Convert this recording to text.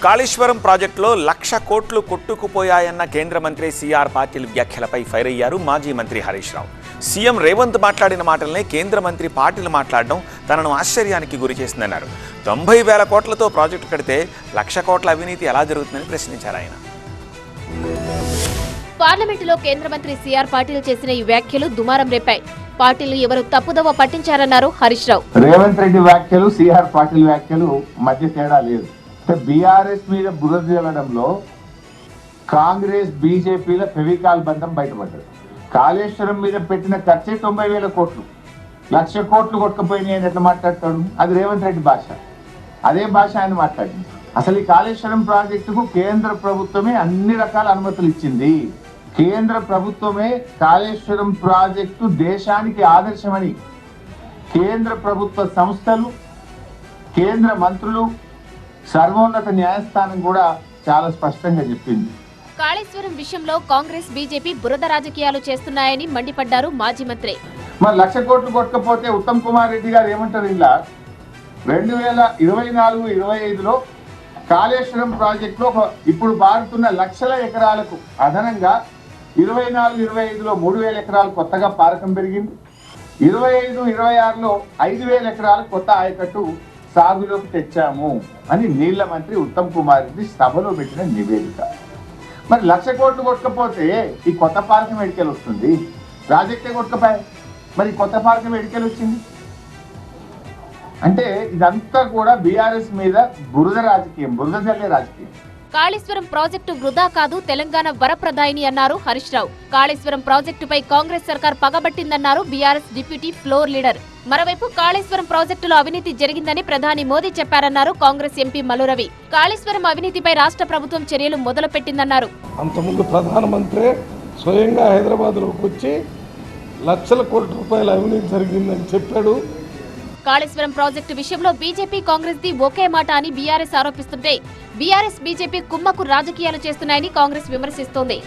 కాళేశ్వరం ప్రాజెక్టులో 1,00,000 కోట్లు కొట్టుకుపోయాయన్న కేంద్ర మంత్రి సిఆర్ పాటిల్ వ్యాఖ్యలపై ఫైర్ అయ్యారు మాజీ మంత్రి హరీష్ రావు. సీఎం రేవంత్ మాట్లాడిన మాటలనే కేంద్ర మంత్రి పాటిల్ మాట్లాడడం తనను ఆశ్చర్యానికి గురి చేసిందన్నారు. 90,000 కోట్లతో ప్రాజెక్టు కడితే 1,00,000 కోట్ల అవినీతి ఎలా జరుగుతుందని ప్రశ్నించారు ఆయన. పార్లమెంటులో కేంద్ర మంత్రి సిఆర్ పాటిల్ చేసిన ఈ వ్యాఖ్యలు దుమారం రేపాయి. పాటిల్ ఎవరు తప్పుదోవ పట్టించారన్నారు హరీష్ రావు. రేవంత్ రెడ్డి వ్యాఖ్యలు సిఆర్ పాటిల్ వ్యాఖ్యలు మధ్య తేడా లేదు. బీఆర్ఎస్ మీద బురద జల్లడంలో కాంగ్రెస్ బీజేపీల ఫెవికాల్ బంధం బయటపడ్డది. కాళేశ్వరం మీద పెట్టిన ఖర్చే 90,000 కోట్లు, 1,00,000 కోట్లు కొట్టుకుపోయినాయి అని ఎట్లా మాట్లాడతాడు? అది రేవంత్ రెడ్డి భాష. అదే భాష ఆయన మాట్లాడింది. అసలు ఈ కాళేశ్వరం ప్రాజెక్టుకు కేంద్ర ప్రభుత్వమే అన్ని రకాల అనుమతులు ఇచ్చింది. కేంద్ర ప్రభుత్వమే కాళేశ్వరం ప్రాజెక్టు దేశానికి ఆదర్శమని కేంద్ర ప్రభుత్వ సంస్థలు, కేంద్ర మంత్రులు, సర్వోన్నత న్యాయస్థానం కూడా చాలా స్పష్టంగా చెప్పింది. కాళేశ్వరం విషయంలో కాంగ్రెస్ బీజేపీ బురద రాజకీయాలు చేస్తున్నాయని మండిపడ్డారు మాజీ మంత్రి. మరి 1,00,000 కోట్లు కొట్టకపోతే ఉత్తమ్ కుమార్ రెడ్డి గారు ఏమంటారు? ఇలా 2024-25లో కాళేశ్వరం ప్రాజెక్టులో ఇప్పుడు పారుతున్న లక్షల ఎకరాలకు అదనంగా 24-25లో 3,000 ఎకరాలు కొత్తగా పారకం పెరిగింది. 25-26లో 5,000 ఎకరాలు కొత్త ఆయకట్టు సాగులోకి తెచ్చాము అని నీళ్ల మంత్రి ఉత్తమ్ కుమార్ రెడ్డి సభలో పెట్టిన నివేదిక. మరి 1,00,000 కోట్లు కొట్టకపోతే ఈ కొత్త పారకం ఎడికెళ్ళి వస్తుంది? ప్రాజెక్టే కొట్టకపోయా, మరి కొత్త పారకం ఎడికెళ్ళి వచ్చింది? అంటే ఇదంతా కూడా బీఆర్ఎస్ మీద బురద రాజకీయం, బురద జల్లే రాజకీయం. కాళేశ్వరం ప్రాజెక్టు వృధా కాదు, తెలంగాణ వరప్రదాయిని అన్నారు హరీష్ రావు. కాళేశ్వరం ప్రాజెక్టుపై కాంగ్రెస్ సర్కార్ పగబట్టిందన్నారు బీఆర్ఎస్ డిప్యూటీ ఫ్లోర్ లీడర్. మరోవైపు కాళేశ్వరం ప్రాజెక్టులో అవినీతి జరిగిందని ప్రధాని మోదీ చెప్పారన్నారు కాంగ్రెస్ ఎంపీ మల్లురవి. కాళేశ్వరం అవినీతిపై రాష్ట్ర ప్రభుత్వం చర్యలు మొదలుపెట్టిందన్నారు. అంతకుముందు ప్రధానమంత్రి స్వయంగా హైదరాబాద్లోకి వచ్చి 1,00,000 కోట్ల రూపాయల అవినీతి జరిగిందని చెప్పాడు. కాళేశ్వరం ప్రాజెక్టు విషయంలో బీజేపీ కాంగ్రెస్ ది ఒకే మాట అని బీఆర్ఎస్ ఆరోపిస్తుంటే బీఆర్ఎస్ బీజేపీ కుమ్మకు రాజకీయాలు చేస్తున్నాయని కాంగ్రెస్ విమర్శిస్తోంది.